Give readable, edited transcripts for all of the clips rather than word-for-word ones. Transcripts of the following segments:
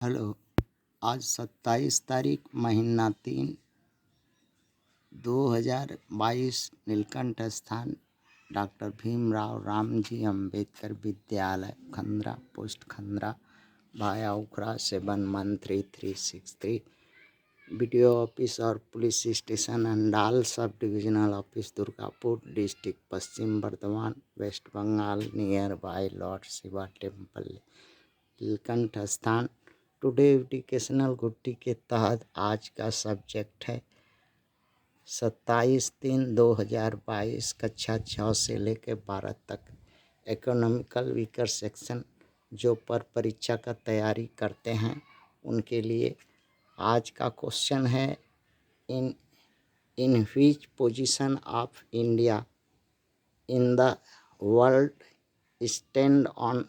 Hello. आज 27 तारीख महीना 3 2022 नीलकंठ स्थान डॉक्टर भीमराव रामजी अंबेडकर विद्यालय खंद्रा पोस्ट खंद्रा भाया उखरा 711363 बीडीओ ऑफिस और police station Andal sub divisional office Durgapur district Paschim Bardhaman west Bengal near by lord Shiva temple Neelkanth स्थान। टुडे एजुकेशनल गुट्टी के तहत आज का सब्जेक्ट है 27/3/2022 कक्षा 6 से लेकर 12 तक इकोनॉमिकल वीकर सेक्शन। जो पर परीक्षा का तैयारी करते हैं उनके लिए आज का क्वेश्चन है in which position of India in the world stand on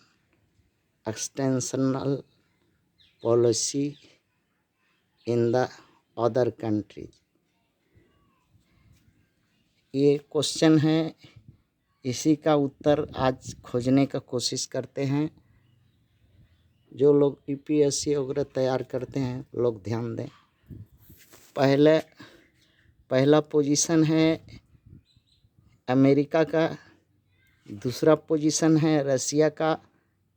extensional policy in the other countries. ये क्वेश्चन है, इसी का उत्तर आज खोजने का कोशिश करते हैं। जो लोग यूपीएससी वगैरह तैयार करते हैं लोग ध्यान दें। पहला पोजीशन है अमेरिका का, दूसरा पोजीशन है रसिया का,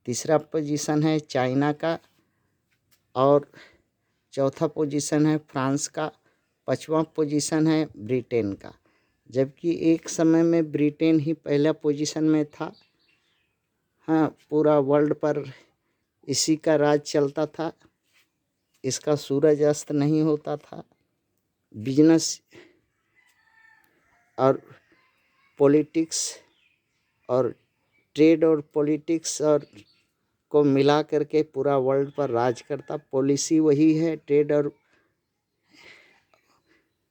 तीसरा पोजीशन है चाइना का और चौथा पोजीशन है फ्रांस का, पांचवा पोजीशन है ब्रिटेन का। जबकि एक समय में ब्रिटेन ही पहला पोजीशन में था। हाँ, पूरा वर्ल्ड पर इसी का राज चलता था। इसका सूरज अस्त नहीं होता था। बिजनेस और पॉलिटिक्स और ट्रेड और पॉलिटिक्स और को मिला करके पूरा वर्ल्ड पर राज करता। पॉलिसी वही है,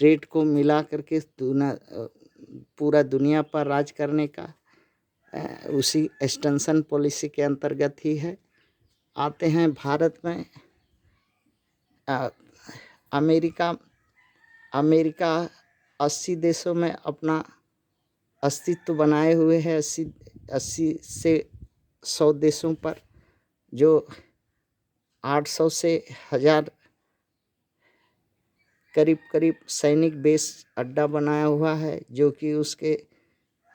ट्रेड को मिला करके पूरा दुनिया पर राज करने का उसी एक्सटेंशन पॉलिसी के अंतर्गत ही है। आते हैं भारत में। अमेरिका 80 देशों में अपना अस्तित्व बनाए हुए है। 80 से 100 देशों पर जो 800 से 1000 करीब सैनिक बेस अड्डा बनाया हुआ है, जो कि उसके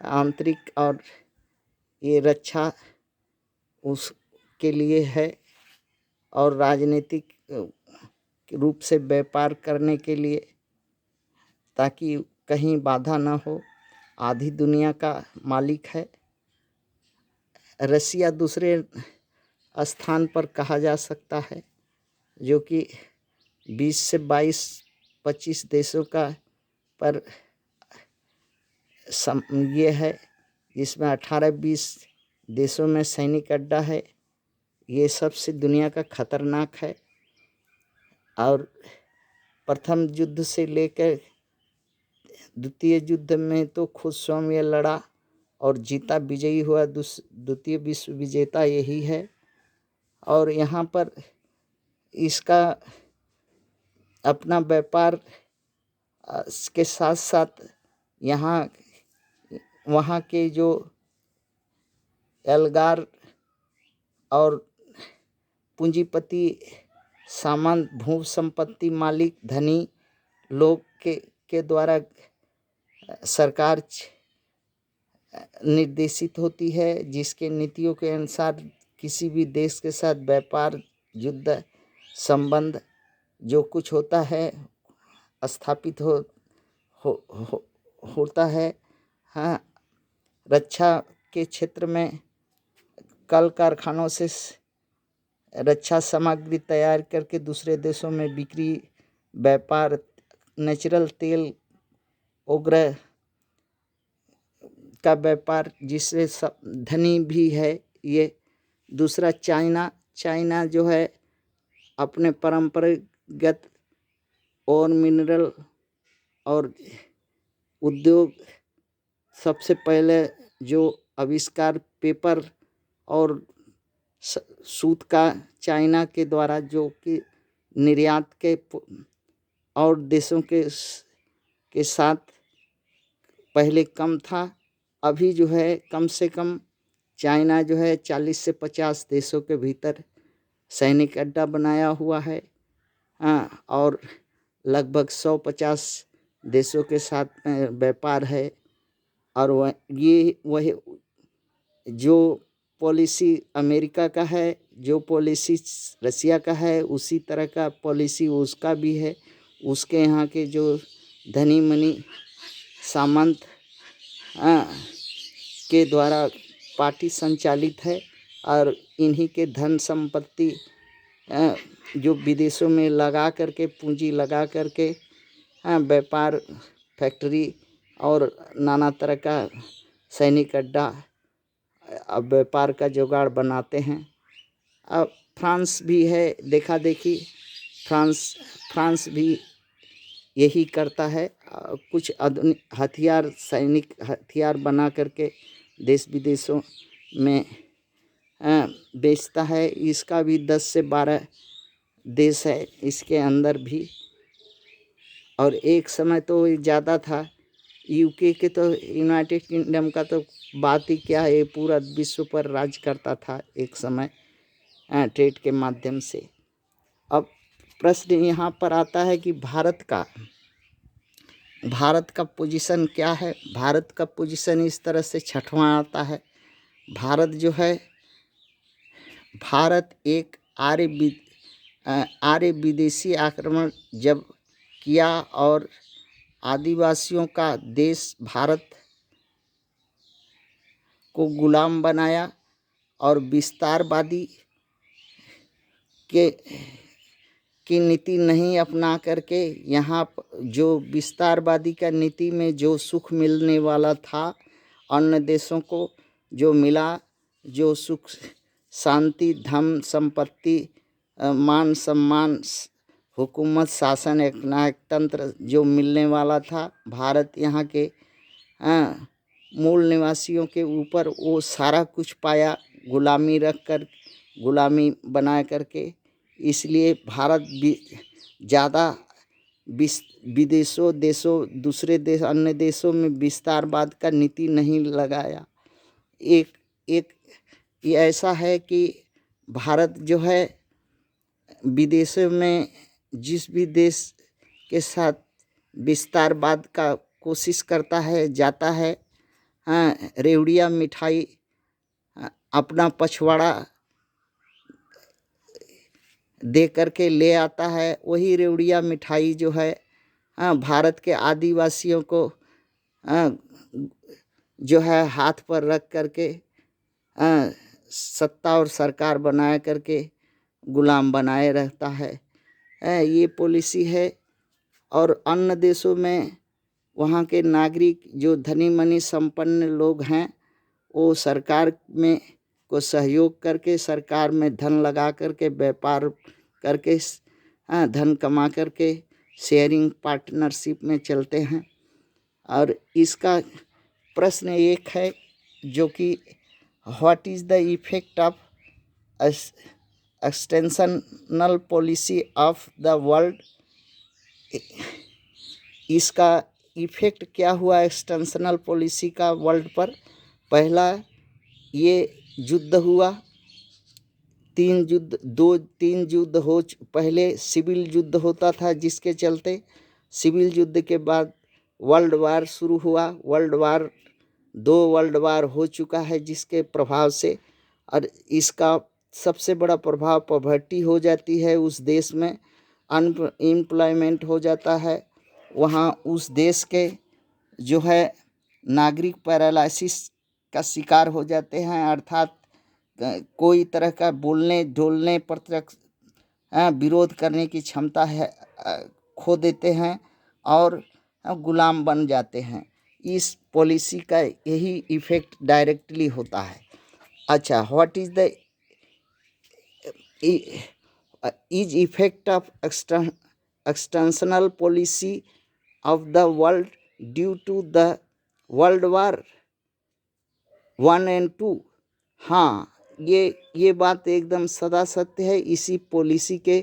आंतरिक और ये रक्षा उसके लिए है और राजनीतिक रूप से व्यापार करने के लिए, ताकि कहीं बाधा न हो। आधी दुनिया का मालिक है। रसिया दूसरे स्थान पर कहा जा सकता है, जो कि 20 से 22-25 देशों का पर ये है, जिसमें 18-20 देशों में सैनिक अड्डा है। ये सबसे दुनिया का खतरनाक है और प्रथम युद्ध से लेकर द्वितीय युद्ध में तो खुद स्वयं ये लड़ा और जीता, विजयी हुआ। द्वितीय विश्व विजेता यही है। और यहाँ पर इसका अपना व्यापार के साथ साथ यहाँ वहाँ के जो एल्गार और पूंजीपति सामान भू संपत्ति मालिक धनी लोग के द्वारा सरकार निर्देशित होती है, जिसके नीतियों के अनुसार किसी भी देश के साथ व्यापार युद्ध संबंध जो कुछ होता है स्थापित होता है। हाँ, रक्षा के क्षेत्र में कल कारखानों से रक्षा सामग्री तैयार करके दूसरे देशों में बिक्री, व्यापार, नेचुरल तेल वगैरह का व्यापार, जिससे धनी भी है ये। दूसरा चाइना जो है अपने परंपरागत और मिनरल और उद्योग, सबसे पहले जो आविष्कार पेपर और सूत का चाइना के द्वारा जो कि निर्यात के और देशों के साथ पहले कम था। अभी जो है कम से कम चाइना जो है 40 से 50 देशों के भीतर सैनिक अड्डा बनाया हुआ है। हाँ, और लगभग 150 देशों के साथ में व्यापार है। और वही जो पॉलिसी अमेरिका का है, जो पॉलिसी रसिया का है, उसी तरह का पॉलिसी उसका भी है। उसके यहाँ के जो धनी मनी सामंत के द्वारा पार्टी संचालित है, और इन्हीं के धन संपत्ति जो विदेशों में लगा करके, पूंजी लगा करके व्यापार, फैक्ट्री और नाना तरह का सैनिक अड्डा, अब व्यापार का जुगाड़ बनाते हैं। अब फ्रांस भी है, देखा देखी फ्रांस भी यही करता है। कुछ आधुनिक हथियार, सैनिक हथियार बना करके देश विदेशों में बेचता है। इसका भी 10 से 12 देश है इसके अंदर भी। और एक समय तो ज़्यादा था, यूके के तो, यूनाइटेड किंगडम का तो बात ही क्या है, पूरा विश्व पर राज करता था एक समय ट्रेड के माध्यम से। अब प्रश्न यहाँ पर आता है कि भारत का पोजीशन क्या है। भारत का पोजीशन इस तरह से छठवां आता है। भारत जो है, भारत एक आर्य विदेशी आक्रमण जब किया और आदिवासियों का देश भारत को गुलाम बनाया, और विस्तारवादी की नीति नहीं अपना करके, यहाँ जो विस्तारवादी का नीति में जो सुख मिलने वाला था अन्य देशों को, जो मिला, जो सुख शांति, धन संपत्ति, मान सम्मान, हुकूमत, शासन, एक नायकतंत्र जो मिलने वाला था, भारत यहाँ के मूल निवासियों के ऊपर वो सारा कुछ पाया, गुलामी रख कर, गुलामी बना करके। इसलिए भारत भी ज़्यादा विदेशों दूसरे देश, अन्य देशों में विस्तारवाद का नीति नहीं लगाया। एक ये ऐसा है कि भारत जो है विदेशों में जिस भी देश के साथ विस्तारवाद का कोशिश करता है, जाता है, रेवड़िया मिठाई अपना पछवाड़ा दे करके ले आता है। वही रेवड़िया मिठाई जो है भारत के आदिवासियों को जो है हाथ पर रख करके सत्ता और सरकार बनाए करके गुलाम बनाए रहता है। ये पॉलिसी है। और अन्य देशों में वहाँ के नागरिक जो धनी मनी संपन्न लोग हैं, वो सरकार में को सहयोग करके, सरकार में धन लगा करके, व्यापार करके, धन कमा करके शेयरिंग पार्टनरशिप में चलते हैं। और इसका प्रश्न एक है जो कि what is the effect of extensional policy of the world. इसका इफेक्ट क्या हुआ एक्सटेंशनल पॉलिसी का वर्ल्ड पर। पहला, ये युद्ध हुआ, 3 युद्ध हो, पहले सिविल युद्ध होता था, जिसके चलते सिविल युद्ध के बाद वर्ल्ड वार शुरू हुआ। दो वर्ल्ड वार हो चुका है, जिसके प्रभाव से, और इसका सबसे बड़ा प्रभाव पॉवर्टी हो जाती है उस देश में, अनएम्प्लॉयमेंट हो जाता है। वहाँ उस देश के जो है नागरिक पैरालिसिस का शिकार हो जाते हैं, अर्थात कोई तरह का बोलने ढोलने प्रत्यक्ष विरोध करने की क्षमता है खो देते हैं और गुलाम बन जाते हैं। इस पॉलिसी का यही इफेक्ट डायरेक्टली होता है। अच्छा, what is the is effect of extensional policy of the world due to the world war 1 and 2। हाँ, ये बात एकदम सदा सत्य है। इसी पॉलिसी के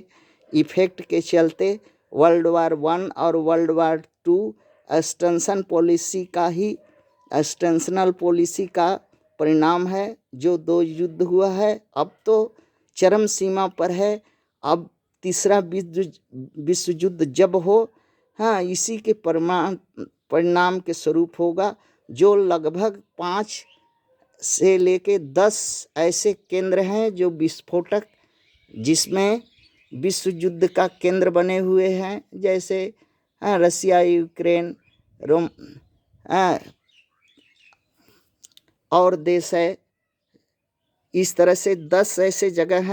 इफेक्ट के चलते वर्ल्ड वार 1 और वर्ल्ड वार 2 एक्सटेंशनल पॉलिसी का परिणाम है। जो 2 युद्ध हुआ है, अब तो चरम सीमा पर है। अब तीसरा विश्व युद्ध जब हो, हाँ, इसी के परिणाम के स्वरूप होगा, जो लगभग 5 से लेके 10 ऐसे केंद्र हैं जो विस्फोटक, जिसमें विश्व युद्ध का केंद्र बने हुए हैं, जैसे रसिया, यूक्रेन, रोम और देश है। इस तरह से 10 ऐसे जगह हैं